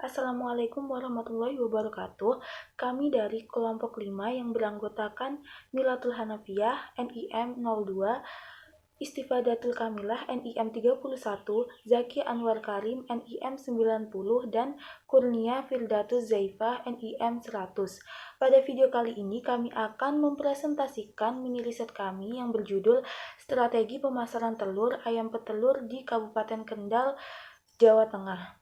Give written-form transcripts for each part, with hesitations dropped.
Assalamualaikum warahmatullahi wabarakatuh. Kami dari kelompok 5 yang beranggotakan Milatul Hanafiyah NIM 02, Istifadatul Kamilah NIM 31, Zaki Anwar Karim NIM 90, dan Kurnia Firdatus Zaifah NIM 100. Pada video kali ini kami akan mempresentasikan mini riset kami yang berjudul Strategi Pemasaran Telur Ayam Petelur di Kabupaten Kendal, Jawa Tengah.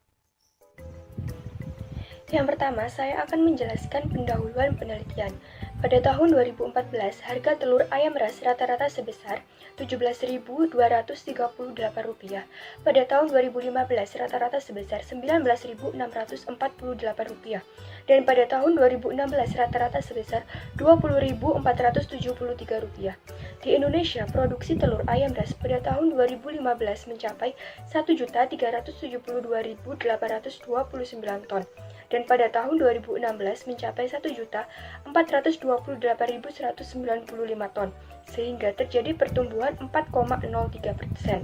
Yang pertama, saya akan menjelaskan pendahuluan penelitian. Pada tahun 2014, harga telur ayam ras rata-rata sebesar Rp17.238. Pada tahun 2015, rata-rata sebesar Rp19.648. Dan pada tahun 2016, rata-rata sebesar Rp20.473. Di Indonesia, produksi telur ayam ras pada tahun 2015 mencapai 1.372.829 ton. Dan pada tahun 2016 mencapai 1.428.195 ton, sehingga terjadi pertumbuhan 4,03%.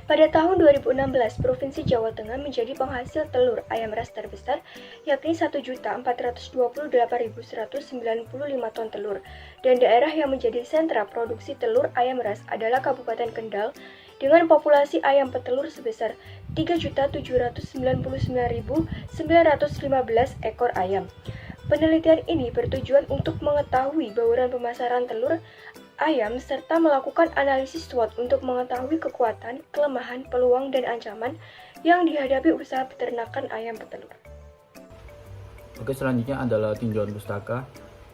Pada tahun 2016, Provinsi Jawa Tengah menjadi penghasil telur ayam ras terbesar, yakni 1.428.195 ton telur. Dan daerah yang menjadi sentra produksi telur ayam ras adalah Kabupaten Kendal, dengan populasi ayam petelur sebesar 3.799.915 ekor ayam. Penelitian ini bertujuan untuk mengetahui bauran pemasaran telur ayam serta melakukan analisis SWOT untuk mengetahui kekuatan, kelemahan, peluang, dan ancaman yang dihadapi usaha peternakan ayam petelur. Oke, selanjutnya adalah tinjauan pustaka.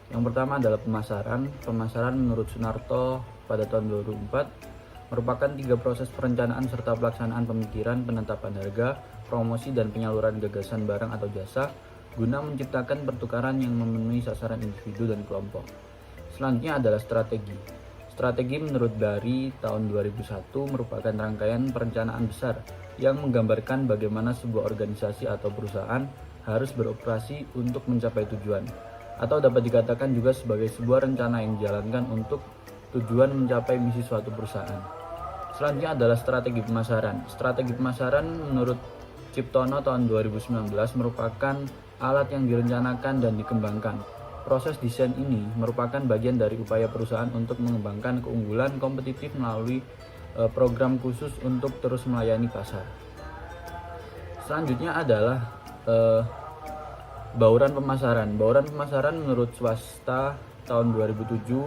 Yang pertama adalah pemasaran. Pemasaran menurut Sunarto pada tahun 2004 merupakan 3 proses perencanaan serta pelaksanaan pemikiran, penetapan harga, promosi, dan penyaluran gagasan barang atau jasa guna menciptakan pertukaran yang memenuhi sasaran individu dan kelompok. Selanjutnya adalah strategi. Strategi menurut Bari tahun 2001 merupakan rangkaian perencanaan besar yang menggambarkan bagaimana sebuah organisasi atau perusahaan harus beroperasi untuk mencapai tujuan, atau dapat dikatakan juga sebagai sebuah rencana yang dijalankan untuk tujuan mencapai misi suatu perusahaan. Selanjutnya adalah strategi pemasaran. Strategi pemasaran menurut Ciptono tahun 2019 merupakan alat yang direncanakan dan dikembangkan. Proses desain ini merupakan bagian dari upaya perusahaan untuk mengembangkan keunggulan kompetitif melalui program khusus untuk terus melayani pasar. Selanjutnya adalah bauran pemasaran. Bauran pemasaran menurut swasta tahun 2007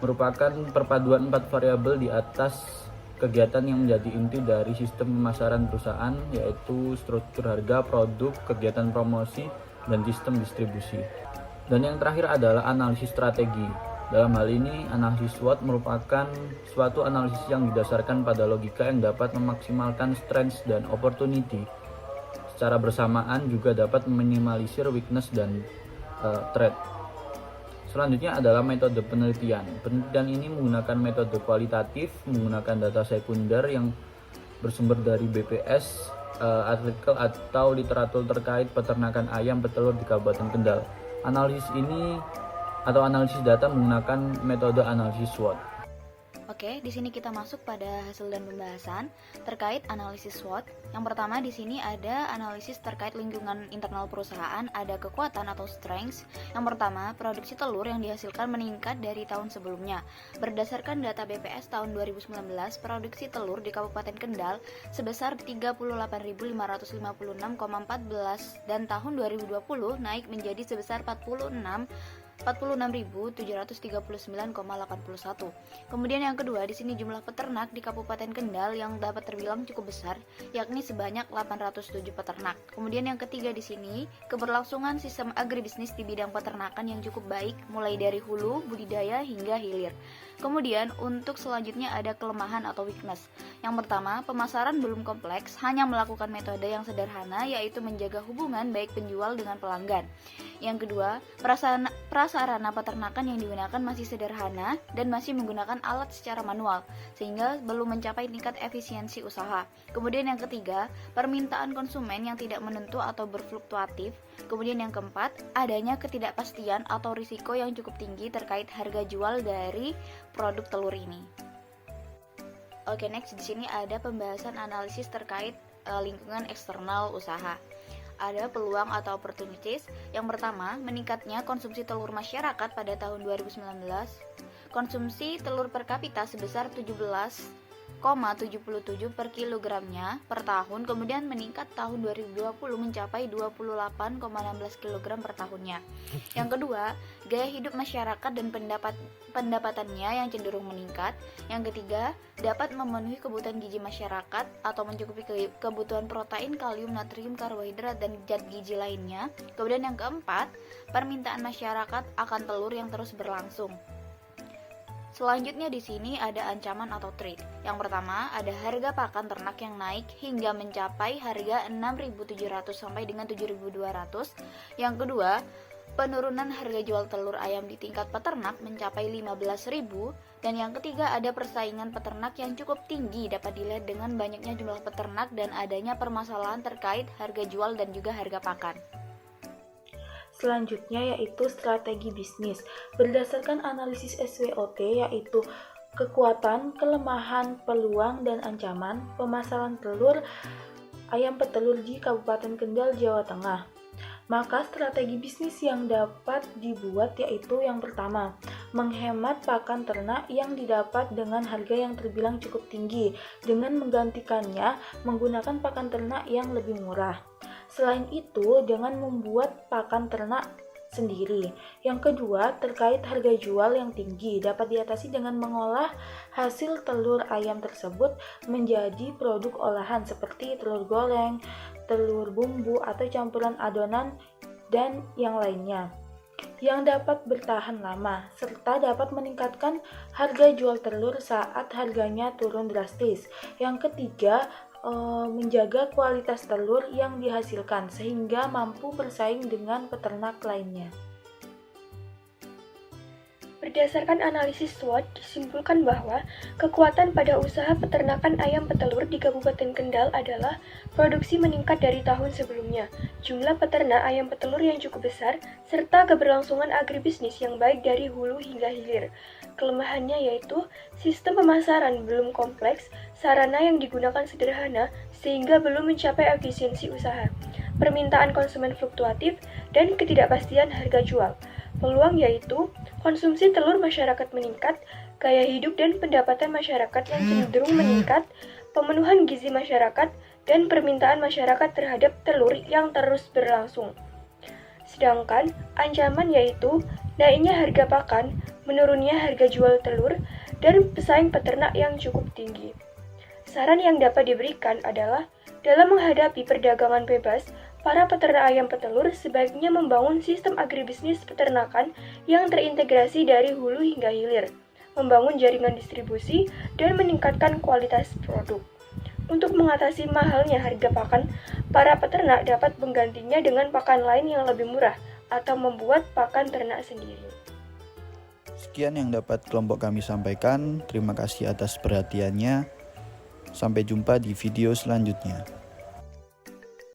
merupakan perpaduan 4 variabel di atas kegiatan yang menjadi inti dari sistem pemasaran perusahaan, yaitu struktur harga, produk, kegiatan promosi, dan sistem distribusi. Dan yang terakhir adalah analisis strategi. Dalam hal ini, analisis SWOT merupakan suatu analisis yang didasarkan pada logika yang dapat memaksimalkan strengths dan opportunity. Secara bersamaan juga dapat meminimalisir weakness dan threat. Selanjutnya adalah metode penelitian. Penelitian ini menggunakan metode kualitatif, menggunakan data sekunder yang bersumber dari BPS, artikel atau literatur terkait peternakan ayam petelur di Kabupaten Kendal. Analisis ini atau analisis data menggunakan metode analisis SWOT. Oke, di sini kita masuk pada hasil dan pembahasan terkait analisis SWOT. Yang pertama di sini ada analisis terkait lingkungan internal perusahaan, ada kekuatan atau strengths. Yang pertama, produksi telur yang dihasilkan meningkat dari tahun sebelumnya. Berdasarkan data BPS tahun 2019, produksi telur di Kabupaten Kendal sebesar 38.556,14 dan tahun 2020 naik menjadi sebesar 46.739,81. Kemudian yang kedua, di sini jumlah peternak di Kabupaten Kendal yang dapat terbilang cukup besar, yakni sebanyak 807 peternak. Kemudian yang ketiga di sini, keberlangsungan sistem agribisnis di bidang peternakan yang cukup baik, mulai dari hulu, budidaya hingga hilir. Kemudian untuk selanjutnya ada kelemahan atau weakness. Yang pertama, pemasaran belum kompleks, hanya melakukan metode yang sederhana, yaitu menjaga hubungan baik penjual dengan pelanggan. Yang kedua, prasarana peternakan yang digunakan masih sederhana dan masih menggunakan alat secara manual, sehingga belum mencapai tingkat efisiensi usaha. Kemudian yang ketiga, permintaan konsumen yang tidak menentu atau berfluktuatif. Kemudian yang keempat, adanya ketidakpastian atau risiko yang cukup tinggi terkait harga jual dari produk telur ini. Oke, next di sini ada pembahasan analisis terkait lingkungan eksternal usaha. ada peluang atau opportunities. Yang pertama, meningkatnya konsumsi telur masyarakat pada tahun 2019. Konsumsi telur per kapita sebesar 17,77 per kilogramnya per tahun, kemudian meningkat tahun 2020 mencapai 28,16 kg per tahunnya. Yang kedua, gaya hidup masyarakat dan pendapatannya yang cenderung meningkat. Yang ketiga, dapat memenuhi kebutuhan gizi masyarakat atau mencukupi kebutuhan protein, kalium, natrium, karbohidrat, dan zat gizi lainnya. Kemudian yang keempat, permintaan masyarakat akan telur yang terus berlangsung. Selanjutnya di sini ada ancaman atau threat. Yang pertama, ada harga pakan ternak yang naik hingga mencapai harga 6.700 sampai dengan 7.200. Yang kedua, penurunan harga jual telur ayam di tingkat peternak mencapai 15.000. Dan yang ketiga, ada persaingan peternak yang cukup tinggi dapat dilihat dengan banyaknya jumlah peternak dan adanya permasalahan terkait harga jual dan juga harga pakan. Selanjutnya yaitu strategi bisnis. Berdasarkan analisis SWOT yaitu kekuatan, kelemahan, peluang, dan ancaman pemasaran telur ayam petelur di Kabupaten Kendal, Jawa Tengah. Maka strategi bisnis yang dapat dibuat yaitu yang pertama, menghemat pakan ternak yang didapat dengan harga yang terbilang cukup tinggi dengan menggantikannya menggunakan pakan ternak yang lebih murah. Selain itu, dengan membuat pakan ternak sendiri. Yang kedua, terkait harga jual yang tinggi dapat diatasi dengan mengolah hasil telur ayam tersebut menjadi produk olahan seperti telur goreng, telur bumbu, atau campuran adonan dan yang lainnya yang dapat bertahan lama, serta dapat meningkatkan harga jual telur saat harganya turun drastis. Yang ketiga, menjaga kualitas telur yang dihasilkan sehingga mampu bersaing dengan peternak lainnya. Berdasarkan analisis SWOT, disimpulkan bahwa kekuatan pada usaha peternakan ayam petelur di Kabupaten Kendal adalah produksi meningkat dari tahun sebelumnya, jumlah peternak ayam petelur yang cukup besar, serta keberlangsungan agribisnis yang baik dari hulu hingga hilir. Kelemahannya yaitu sistem pemasaran belum kompleks, sarana yang digunakan sederhana sehingga belum mencapai efisiensi usaha, permintaan konsumen fluktuatif, dan ketidakpastian harga jual. Peluang yaitu konsumsi telur masyarakat meningkat, gaya hidup dan pendapatan masyarakat yang cenderung meningkat, pemenuhan gizi masyarakat, dan permintaan masyarakat terhadap telur yang terus berlangsung. Sedangkan ancaman yaitu naiknya harga pakan, menurunnya harga jual telur, dan pesaing peternak yang cukup tinggi. Saran yang dapat diberikan adalah dalam menghadapi perdagangan bebas, para peternak ayam petelur sebaiknya membangun sistem agribisnis peternakan yang terintegrasi dari hulu hingga hilir, membangun jaringan distribusi, dan meningkatkan kualitas produk. Untuk mengatasi mahalnya harga pakan, para peternak dapat menggantinya dengan pakan lain yang lebih murah atau membuat pakan ternak sendiri. Sekian yang dapat kelompok kami sampaikan. Terima kasih atas perhatiannya. Sampai jumpa di video selanjutnya.